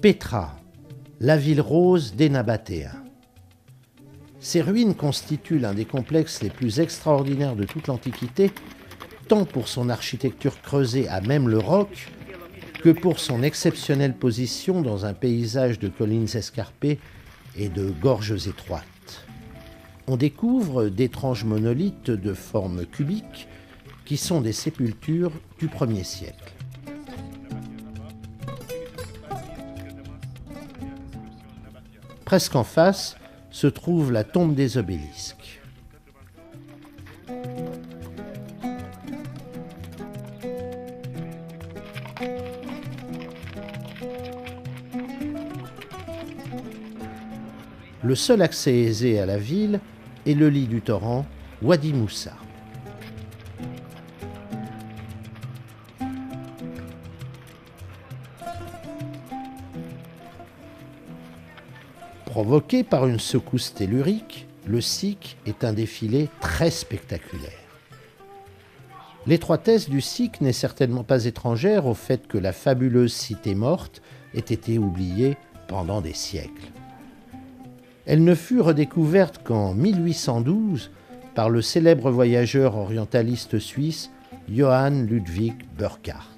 Pétra, la ville rose des Nabatéens. Ces ruines constituent l'un des complexes les plus extraordinaires de toute l'Antiquité, tant pour son architecture creusée à même le roc, que pour son exceptionnelle position dans un paysage de collines escarpées et de gorges étroites. On découvre d'étranges monolithes de forme cubique qui sont des sépultures du 1er siècle. Presque en face se trouve la tombe des obélisques. Le seul accès aisé à la ville est le lit du torrent Wadi Moussa. Provoqué par une secousse tellurique, le Siq est un défilé très spectaculaire. L'étroitesse du Siq n'est certainement pas étrangère au fait que la fabuleuse cité morte ait été oubliée pendant des siècles. Elle ne fut redécouverte qu'en 1812 par le célèbre voyageur orientaliste suisse Johann Ludwig Burckhardt.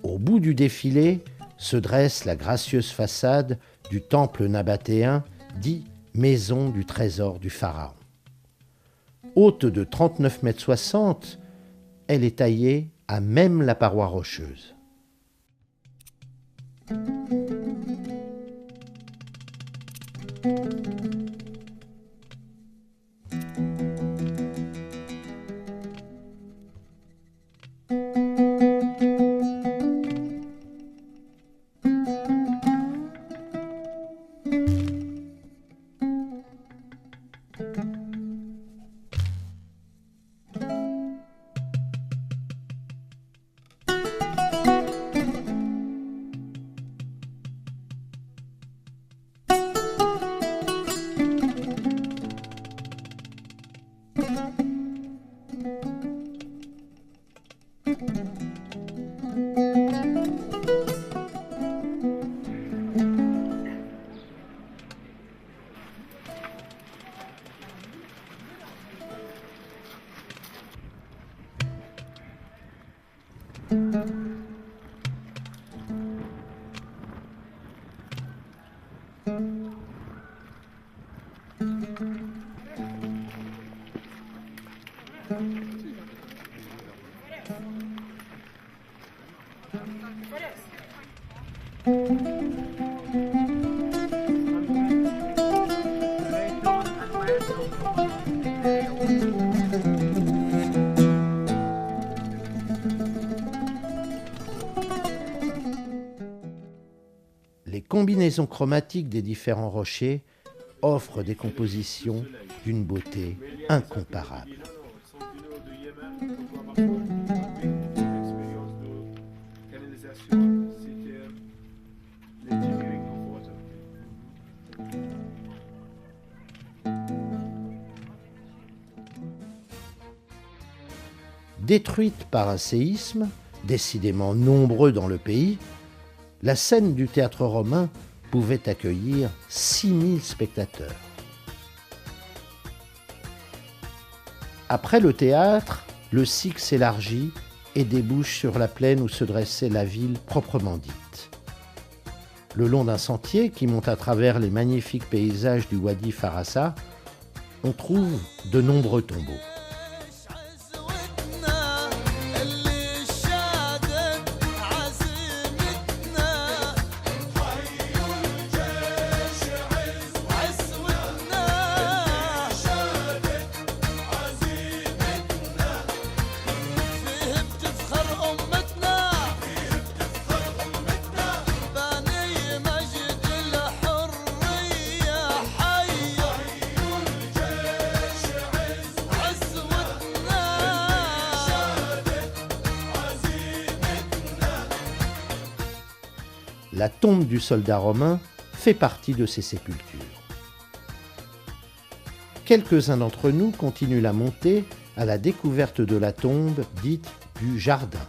Au bout du défilé se dresse la gracieuse façade du temple nabatéen, dit Maison du trésor du pharaon. Haute de 39,60 m, elle est taillée à même la paroi rocheuse. Les combinaisons chromatiques des différents rochers offrent des compositions d'une beauté incomparable. Détruite par un séisme, décidément nombreux dans le pays, la scène du théâtre romain pouvait accueillir 6000 spectateurs. Après le théâtre, le cycle s'élargit et débouche sur la plaine où se dressait la ville proprement dite. Le long d'un sentier qui monte à travers les magnifiques paysages du Wadi Farassa, on trouve de nombreux tombeaux. La tombe du soldat romain fait partie de ces sépultures. Quelques-uns d'entre nous continuent la montée à la découverte de la tombe dite du jardin.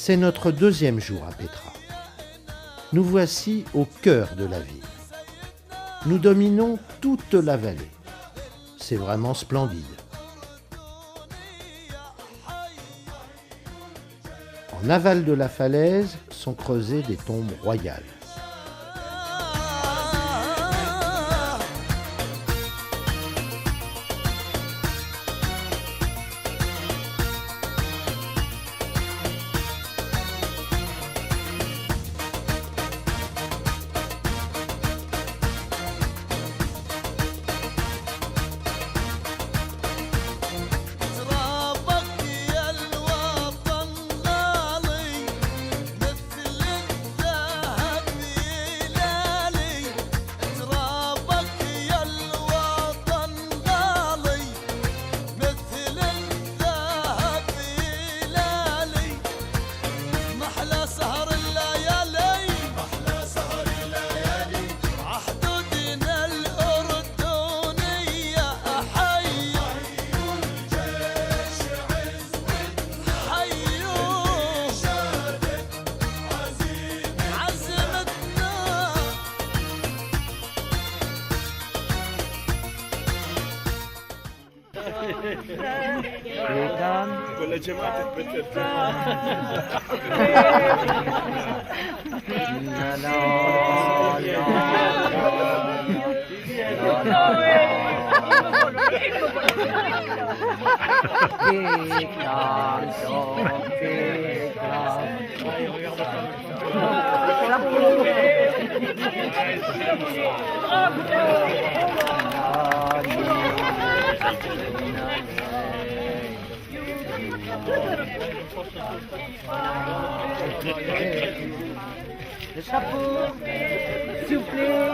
C'est notre deuxième jour à Pétra. Nous voici au cœur de la ville. Nous dominons toute la vallée. C'est vraiment splendide. En aval de la falaise sont creusées des tombes royales. Le chapeau, s'il vous plaît.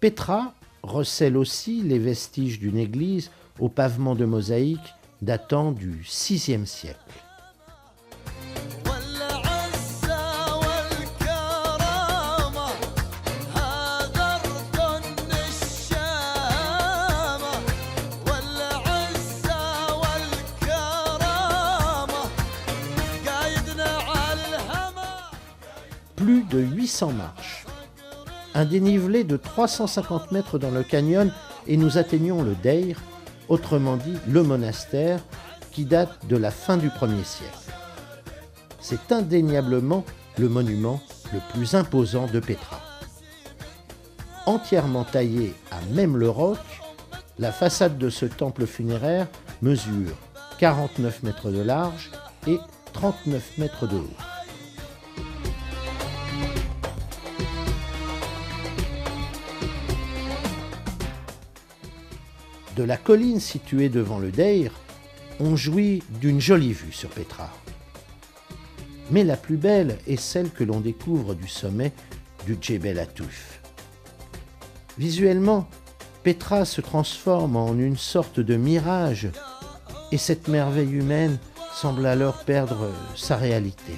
Petra recèle aussi les vestiges d'une église au pavement de mosaïque datant du VIe siècle. Plus de 800 marches, un dénivelé de 350 mètres dans le canyon et nous atteignons le Deir, autrement dit le monastère, qui date de la fin du 1er siècle. C'est indéniablement le monument le plus imposant de Petra. Entièrement taillé à même le roc, la façade de ce temple funéraire mesure 49 mètres de large et 39 mètres de haut. De la colline située devant le Deir, on jouit d'une jolie vue sur Petra. Mais la plus belle est celle que l'on découvre du sommet du Djebel Atouf. Visuellement, Petra se transforme en une sorte de mirage et cette merveille humaine semble alors perdre sa réalité.